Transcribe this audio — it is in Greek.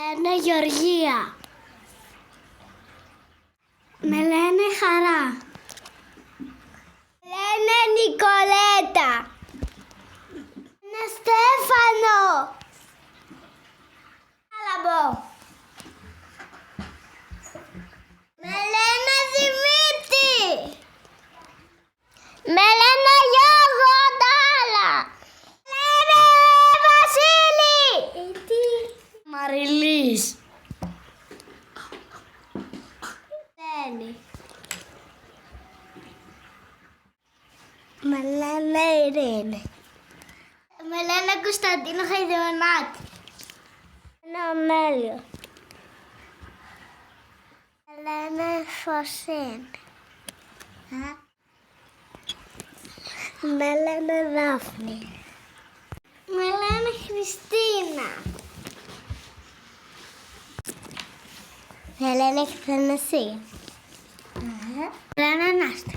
λένε Γεωργία. Με λένε Χαρά. Λένε Νικολέτα. Είναι Στέφανο. Αλαμπό. Με λένε Δημήτρη. Με λένε Γιώργο Ντάλα. Λένε Βασίλη. Μαριλής. Λένε. Με λένε Ειρήνη. Με λένε Κωνσταντίνο Χαϊδεμονάτη. Είναι ο Μέλιο. Με λένε Φωσίνη. Με λένε Δάφνη. Με λένε Χριστίνα. Με λένε Χθενεσία. Με λένε Νάστα.